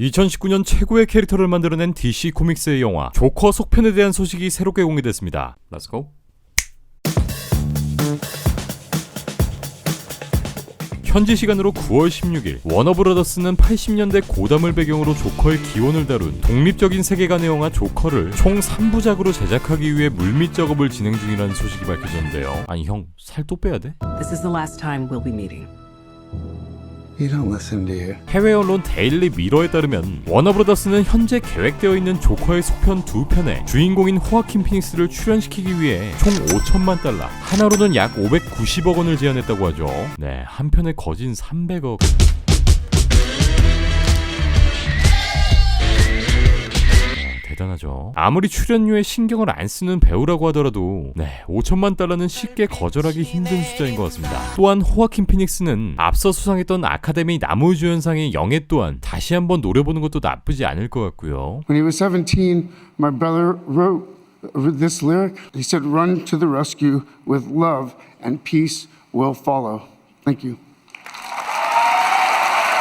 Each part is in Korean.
2019년 최고의 캐릭터를 만들어낸 DC 코믹스의 영화 조커 속편에 대한 소식이 새롭게 공개됐습니다. 렛츠고. 현지 시간으로 9월 16일 워너브라더스는 80년대 고담을 배경으로 조커의 기원을 다룬 독립적인 세계관의 영화 조커를 총 3부작으로 제작하기 위해 물밑 작업을 진행 중이라는 소식이 밝혀졌는데요. 아니 형, 살 또 빼야 돼? This is the last time we'll be meeting. You don't listen, do you? 해외 언론 데일리 미러에 따르면 워너브라더스는 현재 계획되어 있는 조커의 속편 2편에 주인공인 호아킨 피닉스를 출연시키기 위해 총 5천만 달러, 하나로는 약 590억 원을 제안했다고 하죠. 네, 한 편에 거진 300억. 대단하죠. 아무리 출연료에 신경을 안 쓰는 배우라고 하더라도 5천만 달러는 쉽게 거절하기 힘든 숫자인 것 같습니다. 또한 호아킨 피닉스는 앞서 수상했던 아카데미 나무주연상의 영예 또한 다시 한번 노려보는 것도 나쁘지 않을 것 같고요. When he was 17, my brother wrote this lyric. He said, "Run to the rescue with love and peace will follow." Thank you.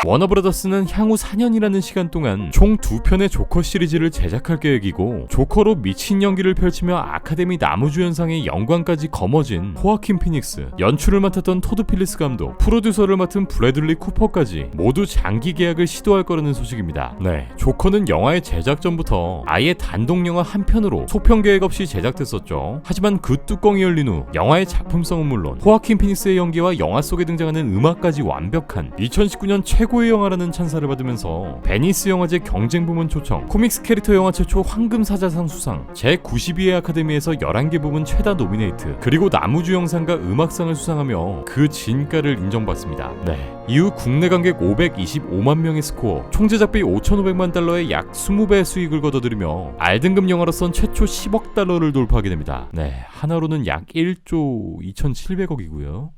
워너브라더스는 향후 4년이라는 시간 동안 총 2편의 조커 시리즈를 제작할 계획이고, 조커로 미친 연기를 펼치며 아카데미 나무주연상의 영광까지 거머쥔 호아킨 피닉스, 연출을 맡았던 토드 필리스 감독, 프로듀서를 맡은 브래들리 쿠퍼까지 모두 장기 계약을 시도할 거라는 소식입니다. 네, 조커는 영화의 제작 전부터 아예 단독 영화 한 편으로 소편 계획 없이 제작됐었죠. 하지만 그 뚜껑이 열린 후 영화의 작품성은 물론 호아킨 피닉스의 연기와 영화 속에 등장하는 음악까지 완벽한 2019년 최고의 영화라는 찬사를 받으면서 베니스 영화제 경쟁 부문 초청, 코믹스 캐릭터 영화 최초 황금사자상 수상, 제92회 아카데미에서 11개 부문 최다 노미네이트, 그리고 나무주연상과 음악상을 수상하며 그 진가를 인정받습니다. 이후 국내 관객 525만 명의 스코어, 총 제작비 5,500만 달러의 약 20배의 수익을 거둬들이며 R등급 영화로선 최초 10억 달러를 돌파하게 됩니다. 하나로는 약 1조 2,700억이고요.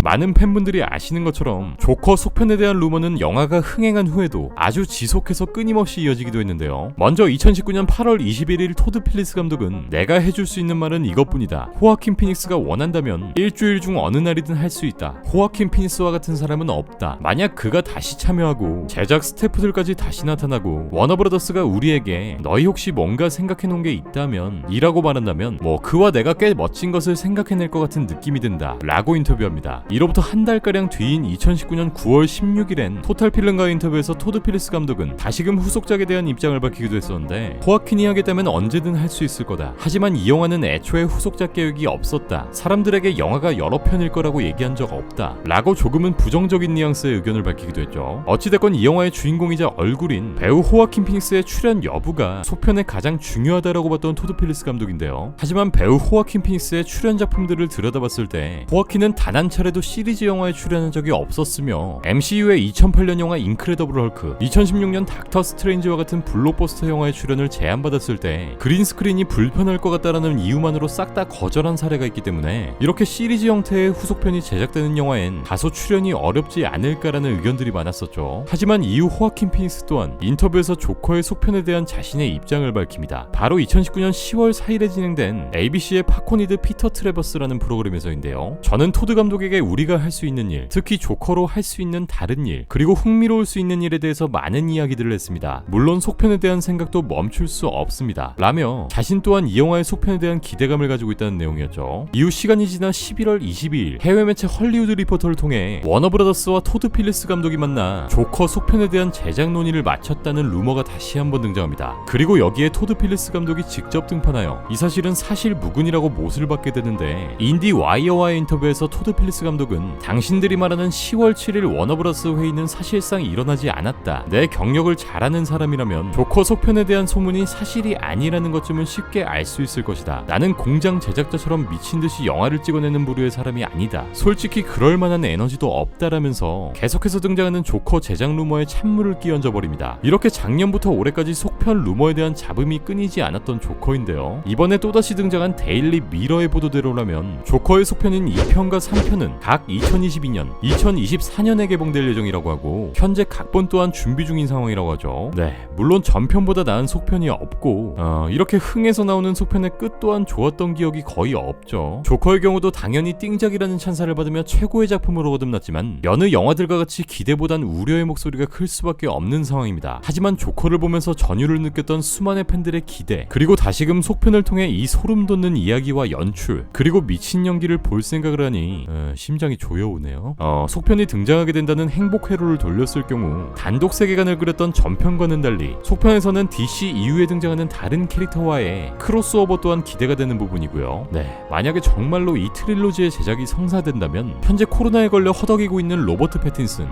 많은 팬분들이 아시는 것처럼 조커 속편에 대한 루머는 영화가 흥행한 후에도 아주 지속해서 끊임없이 이어지기도 했는데요. 먼저 2019년 8월 21일 토드 필리스 감독은 내가 해줄 수 있는 말은 이것뿐이다. 호아킨 피닉스가 원한다면 일주일 중 어느 날이든 할 수 있다. 호아킨 피닉스와 같은 사람은 없다. 만약 그가 다시 참여하고 제작 스태프들까지 다시 나타나고 워너브라더스가 우리에게 너희 혹시 뭔가 생각해놓은 게 있다면 이라고 말한다면 그와 내가 꽤 멋진 것을 생각해낼 것 같은 느낌이 든다 라고 인터뷰합니다. 이로부터 한 달가량 뒤인 2019년 9월 16일엔 토탈 필름과의 인터뷰에서 토드 필리스 감독은 다시금 후속작에 대한 입장을 밝히기도 했었는데, 호아킨이 하겠다면 언제든 할 수 있을 거다. 하지만 이 영화는 애초에 후속작 계획이 없었다. 사람들에게 영화가 여러 편일 거라고 얘기한 적 없다. 라고 조금은 부정적인 뉘앙스의 의견을 밝히기도 했죠. 어찌됐건 이 영화의 주인공이자 얼굴인 배우 호아킨 피닉스의 출연 여부가 속편에 가장 중요하다라고 봤던 토드 필리스 감독인데요. 하지만 배우 호아킨 피닉스의 출연 작품들을 들여다봤을 때 호아킨은 단 한 차례도 시리즈 영화에 출연한 적이 없었으며, MCU의 2008년 영화 인크레더블 헐크, 2016년 닥터 스트레인지와 같은 블록버스터 영화에 출연을 제안받았을 때 그린 스크린이 불편할 것 같다라는 이유만으로 싹 다 거절한 사례가 있기 때문에 이렇게 시리즈 형태의 후속편이 제작되는 영화엔 다소 출연이 어렵지 않을까라는 의견들이 많았었죠. 하지만 이후 호아킨 피닉스 또한 인터뷰에서 조커의 속편에 대한 자신의 입장을 밝힙니다. 바로 2019년 10월 4일에 진행된 ABC의 파코니드 피터 트래버스라는 프로그램에서인데요. 저는 토드 감독에게 우리가 할 수 있는 일, 특히 조커로 할 수 있는 다른 일, 그리고 흥미로울 수 있는 일에 대해서 많은 이야기들을 했습니다. 물론 속편에 대한 생각도 멈출 수 없습니다. 라며 자신 또한 이 영화의 속편에 대한 기대감을 가지고 있다는 내용이었죠. 이후 시간이 지나 11월 22일 해외 매체 헐리우드 리포터를 통해 워너브라더스와 토드 필리스 감독이 만나 조커 속편에 대한 제작 논의를 마쳤다는 루머가 다시 한번 등장합니다. 그리고 여기에 토드 필리스 감독이 직접 등판하여 이 사실은 사실 무근이라고 못을 받게 되는데, 인디 와이어와의 인터뷰에서 토드 필리스 감독은 당신들이 말하는 10월 7일 워너브라더스 회의는 사실상 일어나지 않았다. 내 경력을 잘 아는 사람이라면 조커 속편에 대한 소문이 사실이 아니라는 것쯤은 쉽게 알 수 있을 것이다. 나는 공장 제작자처럼 미친듯이 영화를 찍어내는 부류의 사람이 아니다. 솔직히 그럴 만한 에너지도 없다라면서 계속해서 등장하는 조커 제작 루머에 찬물을 끼얹어 버립니다. 이렇게 작년부터 올해까지 속편 루머에 대한 잡음이 끊이지 않았던 조커인데요. 이번에 또다시 등장한 데일리 미러의 보도대로라면 조커의 속편인 2편과 3편은 각 각 2022년, 2024년에 개봉될 예정이라고 하고 현재 각본 또한 준비 중인 상황이라고 하죠. 네, 물론 전편보다 나은 속편이 없고 이렇게 흥에서 나오는 속편의 끝 또한 좋았던 기억이 거의 없죠. 조커의 경우도 당연히 띵작이라는 찬사를 받으며 최고의 작품으로 거듭났지만 여느 영화들과 같이 기대보단 우려의 목소리가 클 수밖에 없는 상황입니다. 하지만 조커를 보면서 전율을 느꼈던 수많은 팬들의 기대, 그리고 다시금 속편을 통해 이 소름 돋는 이야기와 연출, 그리고 미친 연기를 볼 생각을 하니 심장이 조여오네요. 속편이 등장하게 된다는 행복 회로를 돌렸을 경우 단독 세계관을 그렸던 전편과는 달리 속편에서는 DC 이후에 등장하는 다른 캐릭터와의 크로스오버 또한 기대가 되는 부분이고요. 네, 만약에 정말로 이 트릴로지의 제작이 성사된다면 현재 코로나에 걸려 허덕이고 있는 로버트 패틴슨,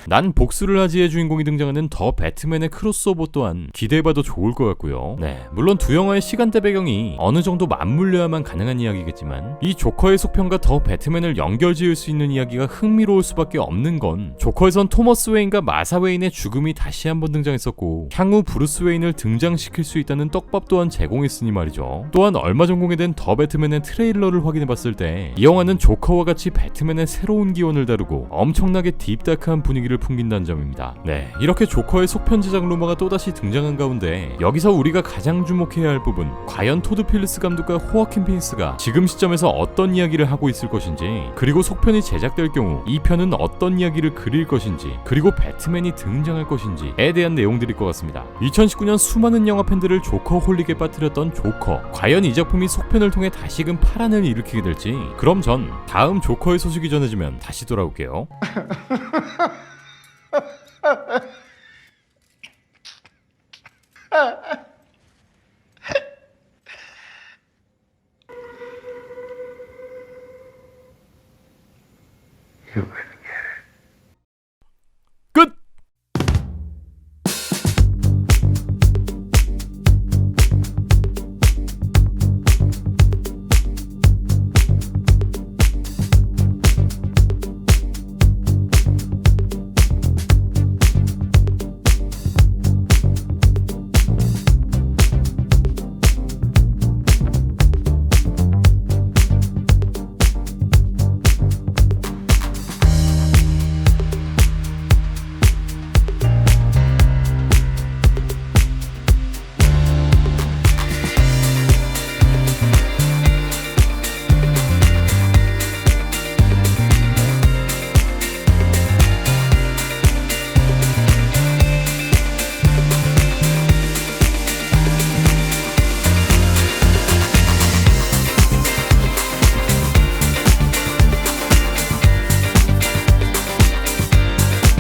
난 복수를 하지의 주인공이 등장하는 더 배트맨의 크로스오버 또한 기대해봐도 좋을 것 같고요. 네, 물론 두 영화의 시간대 배경이 어느 정도 맞물려야만 가능한 이야기겠지만 이 조커의 속편과 더 배트맨을 연결지을 수 있는 이야기가 흥미로울 수밖에 없는 건 조커에선 토머스 웨인과 마사 웨인의 죽음이 다시 한번 등장했었고 향후 브루스 웨인을 등장시킬 수 있다는 떡밥 또한 제공했으니 말이죠. 또한 얼마 전 공개된 더 배트맨의 트레일러를 확인해봤을 때 이 영화는 조커와 같이 배트맨의 새로운 기원을 다루고 엄청나게 딥다크한 분위기를 풍긴다는 점입니다. 네, 이렇게 조커의 속편 제작 루머가 또다시 등장한 가운데 여기서 우리가 가장 주목해야 할 부분, 과연 토드 필리스 감독과 호아킨 피닉스가 지금 시점에서 어떤 이야기를 하고 있을 것인지, 그리고 속편이 제작될 경우 이 편은 어떤 이야기를 그릴 것인지, 그리고 배트맨이 등장할 것인지에 대한 내용들일 것 같습니다. 2019년 수많은 영화 팬들을 조커 홀릭에 빠뜨렸던 조커, 과연 이 작품이 속편을 통해 다시금 파란을 일으키게 될지, 그럼 전 다음 조커의 소식이 전해지면 다시 돌아올게요. Ha